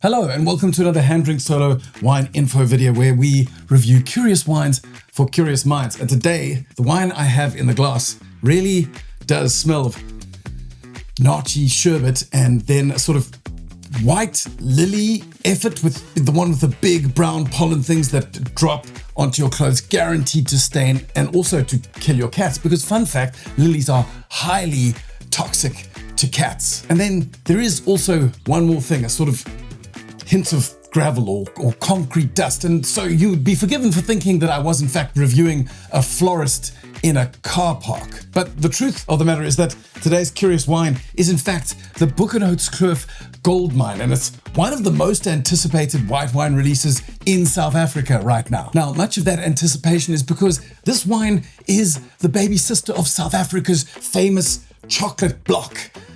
Hello and welcome to another Hand Drink Solo wine info video where we review curious wines for curious minds. And today, the wine I have in the glass really does smell of nachi sherbet and then a sort of white lily effort with the one with the big brown pollen things that drop onto your clothes, guaranteed to stain and also to kill your cats. Because fun fact, lilies are highly toxic to cats. And then there is also one more thing, a sort of hint of gravel or concrete dust. And so you would be forgiven for thinking that I was in fact reviewing a florist in a car park. But the truth of the matter is that today's curious wine is in fact the Boekenhoutskloof Goldmine, and it's one of the most anticipated white wine releases in South Africa right now. Now, much of that anticipation is because this wine is the baby sister of South Africa's famous chocolate block.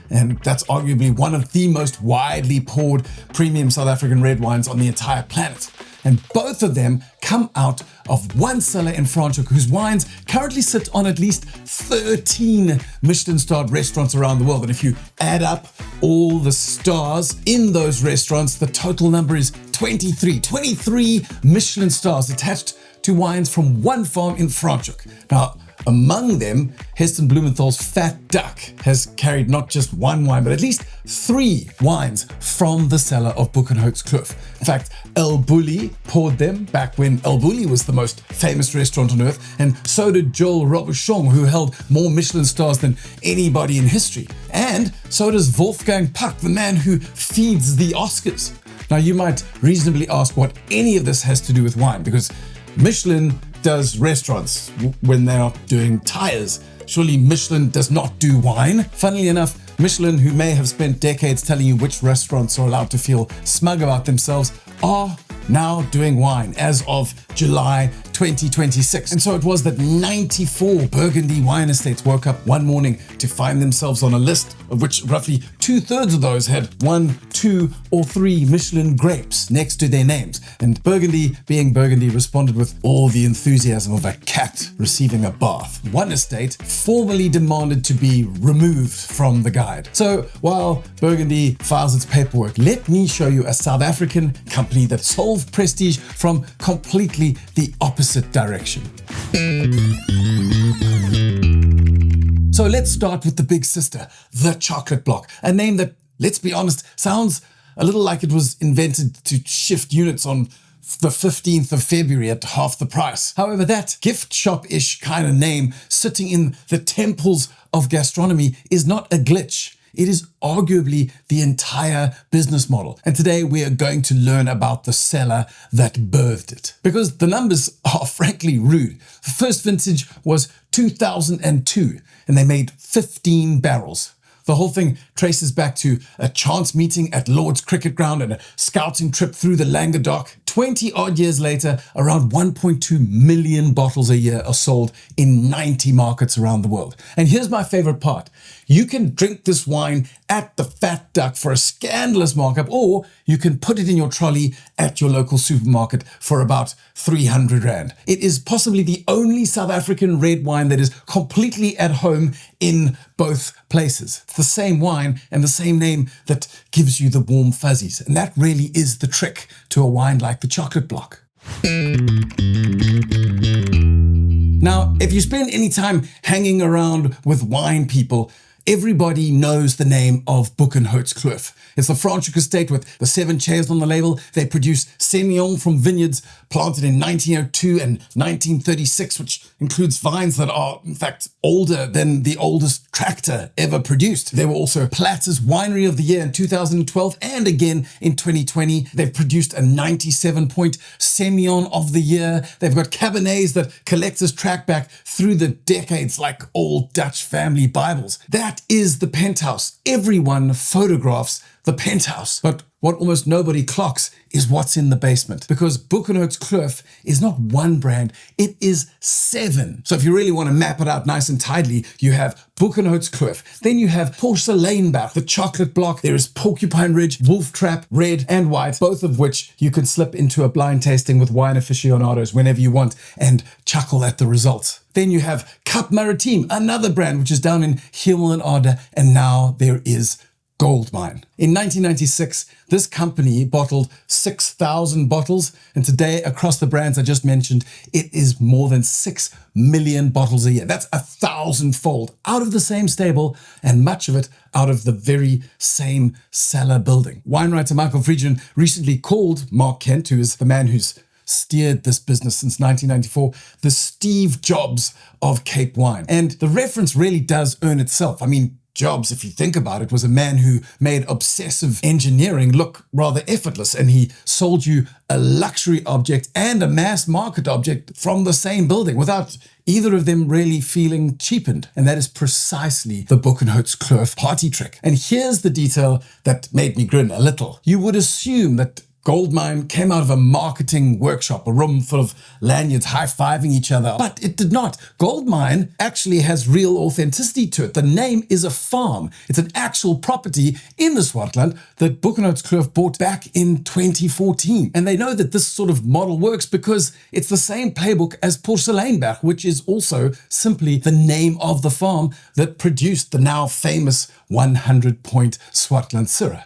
And that's arguably one of the most widely poured premium South African red wines on the entire planet. And both of them come out of one cellar in Franschhoek, whose wines currently sit on at least 13 Michelin-starred restaurants around the world. And if you add up all the stars in those restaurants, the total number is 23. 23 Michelin stars attached to wines from one farm in Franschhoek. Now, among them, Heston Blumenthal's Fat Duck has carried not just one wine, but at least 3 wines from the cellar of Boekenhoutskloof. In fact, El Bulli poured them back when El Bulli was the most famous restaurant on earth, and so did Joel Robuchon, who held more Michelin stars than anybody in history. And so does Wolfgang Puck, the man who feeds the Oscars. Now, you might reasonably ask what any of this has to do with wine, because Michelin does restaurants when they are doing tires. Surely Michelin does not do wine? Funnily enough, Michelin, who may have spent decades telling you which restaurants are allowed to feel smug about themselves, are now doing wine as of July 2026. And so it was that 94 Burgundy wine estates woke up one morning to find themselves on a list of which roughly 2/3 of those had 1, 2, or 3 Michelin grapes next to their names. And Burgundy, being Burgundy, responded with all the enthusiasm of a cat receiving a bath. One estate formally demanded to be removed from the guide. So while Burgundy files its paperwork, let me show you a South African company that solved prestige from completely the opposite direction. So let's start with the big sister, the chocolate block, a name that, let's be honest, sounds a little like it was invented to shift units on the 15th of February at half the price. However, that gift shop-ish kind of name sitting in the temples of gastronomy is not a glitch. It is arguably the entire business model. And today we are going to learn about the cellar that birthed it. Because the numbers are frankly rude. The first vintage was 2002 and they made 15 barrels. The whole thing traces back to a chance meeting at Lord's Cricket Ground and a scouting trip through the Languedoc. 20 odd years later, around 1.2 million bottles a year are sold in 90 markets around the world. And here's my favorite part. You can drink this wine at the Fat Duck for a scandalous markup, or you can put it in your trolley at your local supermarket for about 300 Rand. It is possibly the only South African red wine that is completely at home in both places. It's the same wine and the same name that gives you the warm fuzzies. And that really is the trick to a wine like the chocolate block. Now, if you spend any time hanging around with wine people, everybody knows the name of Boekenhoutskloof. It's the Franschhoek estate with the 7 chairs on the label. They produce Sémillon from vineyards planted in 1902 and 1936, which includes vines that are, in fact, older than the oldest tractor ever produced. They were also Palate's Winery of the Year in 2012 and again in 2020. They've produced a 97-point Sémillon of the Year. They've got Cabernets that collectors track back through the decades like old Dutch family Bibles. That is the Penthouse. Everyone photographs the Penthouse. But what almost nobody clocks is what's in the basement. Because Boekenhoutskloof is not one brand, it is 7. So if you really want to map it out nice and tidily, you have Boekenhoutskloof. Then you have Porceleinbach, the chocolate block. There is Porcupine Ridge, Wolf Trap, red and white, both of which you can slip into a blind tasting with wine aficionados whenever you want and chuckle at the results. Then you have Cap Maritime, another brand which is down in Hemel and Ade, and now there is Goldmine. In 1996, this company bottled 6,000 bottles, and today, across the brands I just mentioned, it is more than 6 million bottles a year. That's 1,000-fold out of the same stable, and much of it out of the very same cellar building. Wine writer Michael Friedgen recently called Mark Kent, who is the man who's steered this business since 1994, the Steve Jobs of Cape wine. And the reference really does earn itself. I mean, Jobs, if you think about it, was a man who made obsessive engineering look rather effortless, and he sold you a luxury object and a mass market object from the same building without either of them really feeling cheapened. And that is precisely the Boekenhoutskloof party trick. And here's the detail that made me grin a little. You would assume that Goldmine came out of a marketing workshop, a room full of lanyards high-fiving each other, but it did not. Goldmine actually has real authenticity to it. The name is a farm. It's an actual property in the Swartland that Boekenhoutskloof bought back in 2014. And they know that this sort of model works because it's the same playbook as Porseleinberg, which is also simply the name of the farm that produced the now famous 100-point Swartland Syrah.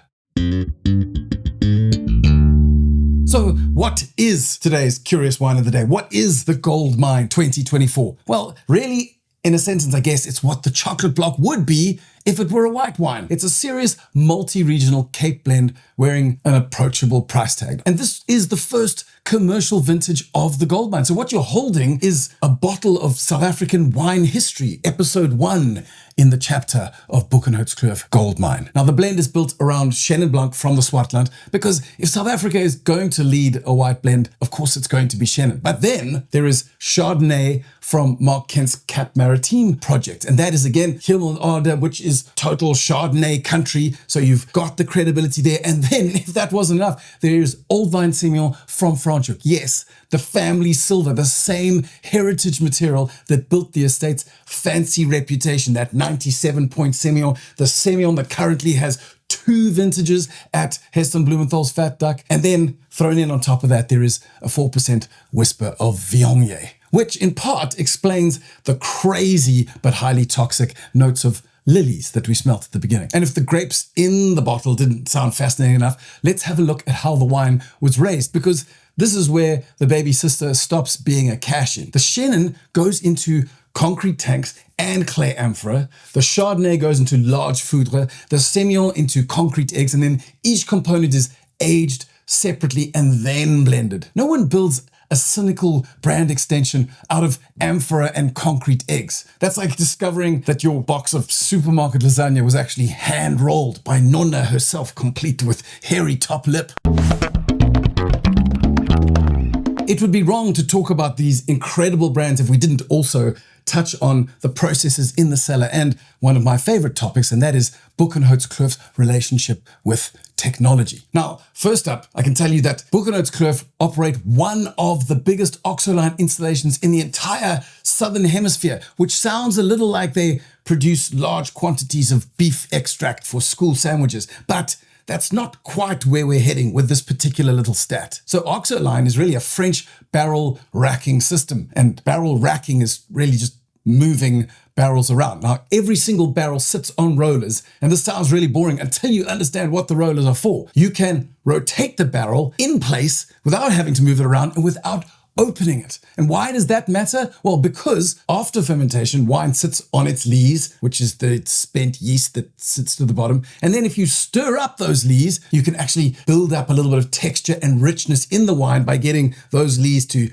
So what is today's Curious Wine of the Day? What is the Goldmine 2024? Well, really, in a sentence, I guess it's what the chocolate block would be if it were a white wine. It's a serious multi-regional Cape blend wearing an approachable price tag. And this is the first commercial vintage of the Goldmine. So what you're holding is a bottle of South African wine history, episode 1 in the chapter of Boekenhoutskloof Goldmine. Now, the blend is built around Chenin Blanc from the Swartland, because if South Africa is going to lead a white blend, of course it's going to be Chenin. But then there is Chardonnay from Mark Kent's Cap Maritime project. And that is, again, Hemel, which is total Chardonnay country. So you've got the credibility there. And then, if that wasn't enough, there is Old Vine Sémillon from Franschhoek. Yes, the family silver, the same heritage material that built the estate's fancy reputation, that 97-point Sémillon, the Sémillon that currently has 2 vintages at Heston Blumenthal's Fat Duck. And then thrown in on top of that, there is a 4% whisper of Viognier, which in part explains the crazy but highly toxic notes of Lilies that we smelt at the beginning. And if the grapes in the bottle didn't sound fascinating enough, let's have a look at how the wine was raised, because this is where the baby sister stops being a cash-in. The Chenin goes into concrete tanks and clay amphora. The Chardonnay goes into large Foudre, the Sémillon into concrete eggs, and then each component is aged separately and then blended. No one builds a cynical brand extension out of amphora and concrete eggs. That's like discovering that your box of supermarket lasagna was actually hand-rolled by Nonna herself, complete with hairy top lip. It would be wrong to talk about these incredible brands if we didn't also touch on the processes in the cellar and one of my favorite topics, and that is Boekenhoutskloof's relationship with technology. Now, first up, I can tell you that Boekenhoutskloof operate one of the biggest Oxoline installations in the entire Southern Hemisphere, which sounds a little like they produce large quantities of beef extract for school sandwiches, but that's not quite where we're heading with this particular little stat. So Oxoline is really a French barrel racking system, and barrel racking is really just moving barrels around. Now, every single barrel sits on rollers, and this sounds really boring until you understand what the rollers are for. You can rotate the barrel in place without having to move it around and without opening it. And why does that matter? Well, because after fermentation, wine sits on its lees, which is the spent yeast that sits to the bottom. And then if you stir up those lees, you can actually build up a little bit of texture and richness in the wine by getting those lees to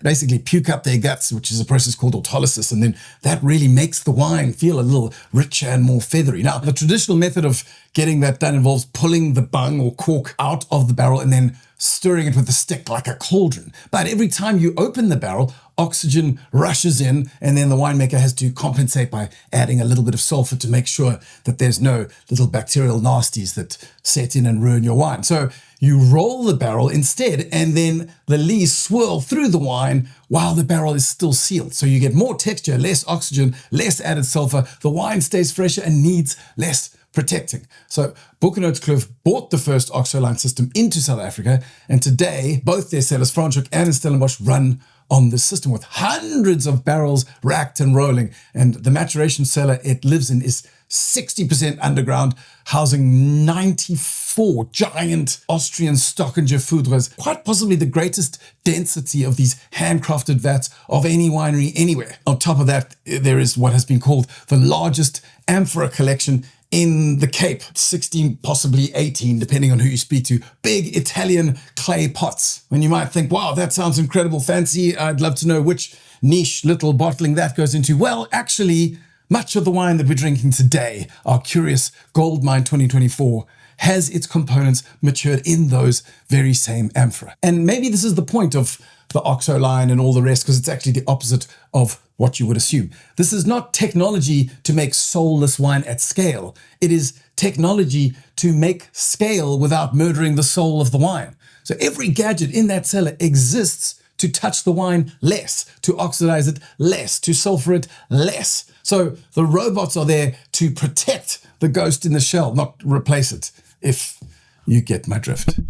basically puke up their guts, which is a process called autolysis. And then that really makes the wine feel a little richer and more feathery. Now, the traditional method of getting that done involves pulling the bung or cork out of the barrel and then stirring it with a stick like a cauldron. But every time you open the barrel, oxygen rushes in, and then the winemaker has to compensate by adding a little bit of sulfur to make sure that there's no little bacterial nasties that set in and ruin your wine. So you roll the barrel instead, and then the lees swirl through the wine while the barrel is still sealed. So you get more texture, less oxygen, less added sulfur. The wine stays fresher and needs less protecting. So Boekenhoutskloof bought the first Oxoline system into South Africa, and today both their cellars, Franschhoek and Stellenbosch, run on this system with hundreds of barrels racked and rolling. And the maturation cellar it lives in is 60% underground, housing 94 giant Austrian Stockinger Foudres, quite possibly the greatest density of these handcrafted vats of any winery anywhere. On top of that, there is what has been called the largest Amphora collection in the Cape, 16, possibly 18, depending on who you speak to. Big Italian clay pots. And you might think, wow, that sounds incredible fancy. I'd love to know which niche little bottling that goes into. Well, actually, much of the wine that we're drinking today, our curious Goldmine 2024, has its components matured in those very same amphora. And maybe this is the point of the Oxoline and all the rest, because it's actually the opposite of what you would assume. This is not technology to make soulless wine at scale. It is technology to make scale without murdering the soul of the wine. So every gadget in that cellar exists to touch the wine less, to oxidize it less, to sulfur it less. So the robots are there to protect the ghost in the shell, not replace it, if you get my drift.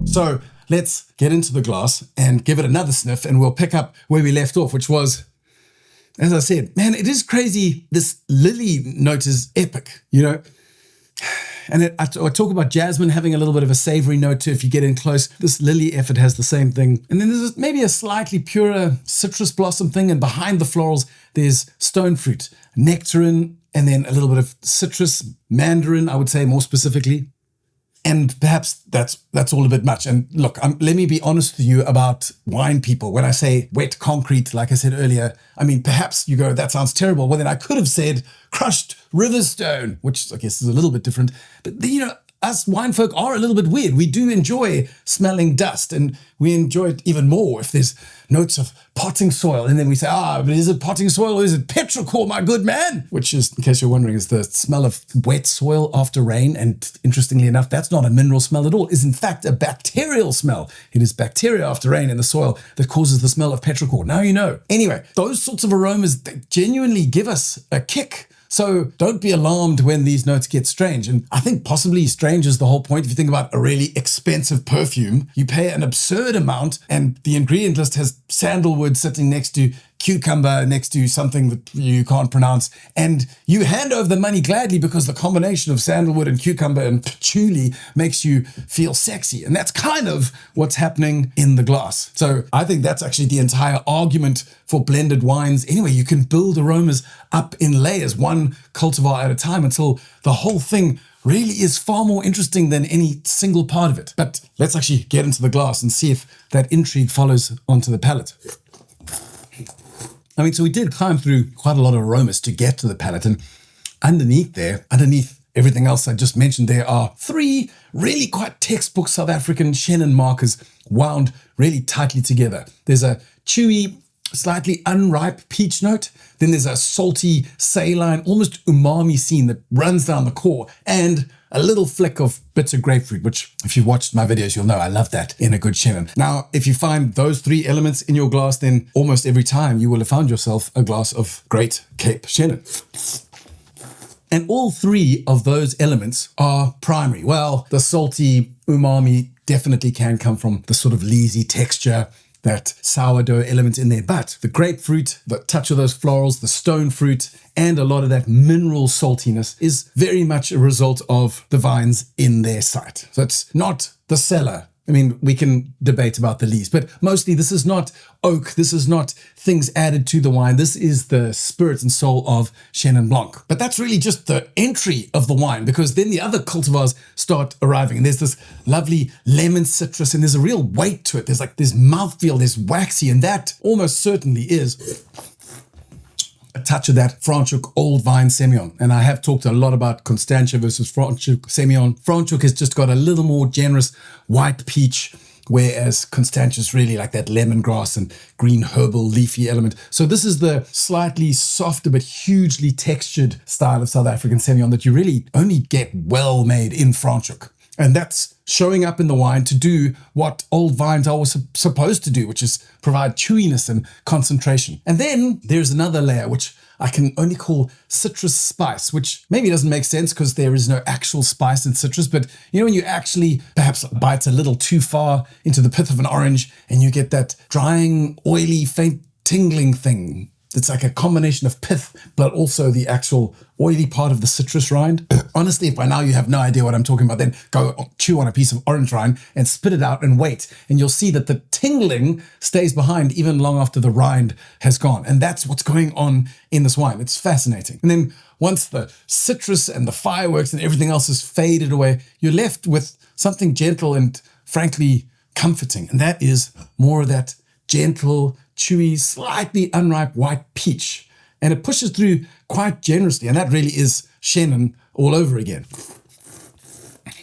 So let's get into the glass and give it another sniff, and we'll pick up where we left off, which was, as I said, man, it is crazy. This lily note is epic, you know? And I talk about jasmine having a little bit of a savory note too if you get in close. This lily effort has the same thing. And then there's maybe a slightly purer citrus blossom thing. And behind the florals, there's stone fruit, nectarine, and then a little bit of citrus, mandarin, I would say more specifically. And perhaps that's all a bit much. And look, let me be honest with you about wine people. When I say wet concrete, like I said earlier, I mean, perhaps you go, that sounds terrible. Well, then I could have said crushed river stone, which I guess is a little bit different. But, you know, us wine folk are a little bit weird. We do enjoy smelling dust, and we enjoy it even more if there's notes of potting soil. And then we say, but is it potting soil or is it petrichor, my good man? Which is, in case you're wondering, is the smell of wet soil after rain. And interestingly enough, that's not a mineral smell at all. It is in fact a bacterial smell. It is bacteria after rain in the soil that causes the smell of petrichor. Now you know. Anyway, those sorts of aromas, they genuinely give us a kick. So don't be alarmed when these notes get strange. And I think possibly strange is the whole point. If you think about a really expensive perfume, you pay an absurd amount and the ingredient list has sandalwood sitting next to cucumber, next to something that you can't pronounce. And you hand over the money gladly because the combination of sandalwood and cucumber and patchouli makes you feel sexy. And that's kind of what's happening in the glass. So I think that's actually the entire argument for blended wines. Anyway, you can build aromas up in layers, one cultivar at a time, until the whole thing really is far more interesting than any single part of it. But let's actually get into the glass and see if that intrigue follows onto the palate. I mean, so we did climb through quite a lot of aromas to get to the palate, and underneath everything else I just mentioned, there are three really quite textbook South African Chenin markers wound really tightly together. There's a chewy, slightly unripe peach note. Then there's a salty, saline, almost umami scene that runs down the core, and a little flick of bitter grapefruit, which if you watched my videos, you'll know I love that in a good Chenin. Now, if you find those three elements in your glass, then almost every time you will have found yourself a glass of great Cape Chenin. And all three of those elements are primary. Well, the salty umami definitely can come from the sort of leesy texture, that sourdough element in there. But the grapefruit, the touch of those florals, the stone fruit, and a lot of that mineral saltiness is very much a result of the vines in their site. So it's not the cellar. I mean, we can debate about the lees, but mostly this is not oak. This is not things added to the wine. This is the spirit and soul of Chenin Blanc. But that's really just the entry of the wine, because then the other cultivars start arriving. And there's this lovely lemon citrus, and there's a real weight to it. There's mouthfeel, there's waxy, and that almost certainly is a touch of that Franschhoek old vine Sémillon. And I have talked a lot about Constantia versus Franschhoek Sémillon. Franschhoek has just got a little more generous white peach, whereas Constantia is really like that lemongrass and green herbal leafy element. So this is the slightly softer but hugely textured style of South African Sémillon that you really only get well made in Franschhoek. And that's showing up in the wine to do what old vines are always supposed to do, which is provide chewiness and concentration. And then there's another layer, which I can only call citrus spice, which maybe doesn't make sense because there is no actual spice in citrus. But you know, when you actually perhaps bite a little too far into the pith of an orange and you get that drying, oily, faint tingling thing, It's like a combination of pith, but also the actual oily part of the citrus rind. Honestly, if by now you have no idea what I'm talking about, then go chew on a piece of orange rind and spit it out and wait. And you'll see that the tingling stays behind even long after the rind has gone. And that's what's going on in this wine. It's fascinating. And then once the citrus and the fireworks and everything else is faded away, you're left with something gentle and frankly comforting. And that is more of that gentle, chewy, slightly unripe white peach. And it pushes through quite generously. And that really is Chenin all over again.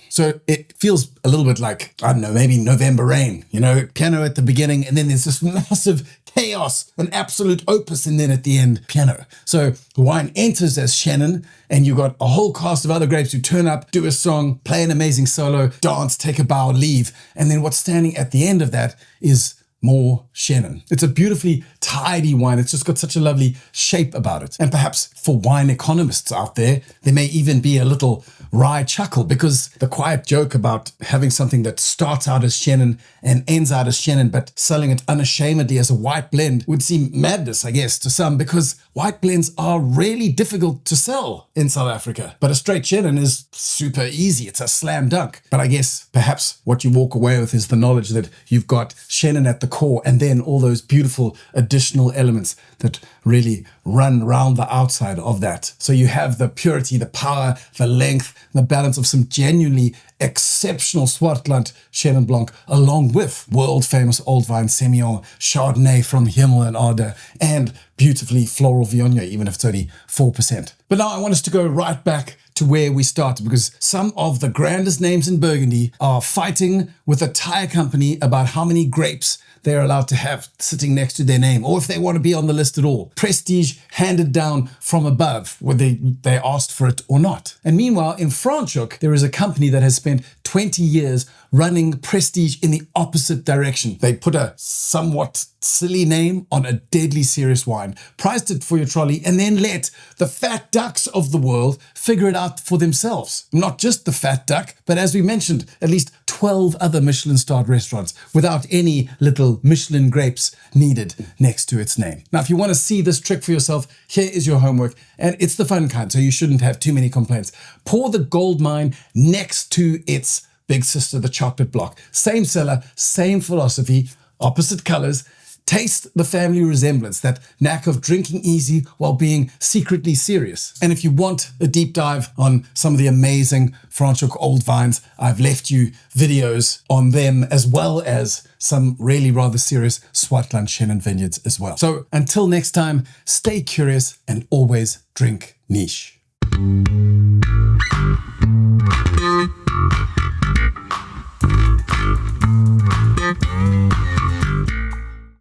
So it feels a little bit like, I don't know, maybe November rain, you know, piano at the beginning, and then there's this massive chaos, an absolute opus, and then at the end, piano. So the wine enters as Chenin, and you've got a whole cast of other grapes who turn up, do a song, play an amazing solo, dance, take a bow, leave. And then what's standing at the end of that is more Chenin. It's a beautifully tidy wine. It's just got such a lovely shape about it. And perhaps for wine economists out there, there may even be a little wry chuckle, because the quiet joke about having something that starts out as Chenin and ends out as Chenin, but selling it unashamedly as a white blend would seem madness, I guess, to some, because white blends are really difficult to sell in South Africa. But a straight Chenin is super easy. It's a slam dunk. But I guess perhaps what you walk away with is the knowledge that you've got Chenin at the core, and then all those beautiful additional elements that really run around the outside of that. So you have the purity, the power, the length, the balance of some genuinely exceptional Swartland Chenin Blanc, along with world-famous old vine Sémillon, Chardonnay from Himmel and Arde, and beautifully floral Viognier, even if it's only 4%. But now I want us to go right back to where we started, because some of the grandest names in Burgundy are fighting with a tire company about how many grapes they're allowed to have sitting next to their name, or if they want to be on the list at all. Prestige handed down from above, whether they asked for it or not. And meanwhile, in Franschhoek, there is a company that has spent 20 years running prestige in the opposite direction. They put a somewhat silly name on a deadly serious wine, priced it for your trolley, and then let the fat ducks of the world figure it out for themselves. Not just the fat duck, but as we mentioned, at least 12 other Michelin-starred restaurants without any little Michelin grapes needed next to its name. Now, if you want to see this trick for yourself, here is your homework, and it's the fun kind, so you shouldn't have too many complaints. Pour the Goldmine next to its big sister, the chocolate block. Same cellar, same philosophy, opposite colors. Taste the family resemblance, that knack of drinking easy while being secretly serious. And if you want a deep dive on some of the amazing Franschhoek old vines, I've left you videos on them, as well as some really rather serious Swartland Chenin vineyards as well. So until next time, stay curious and always drink niche.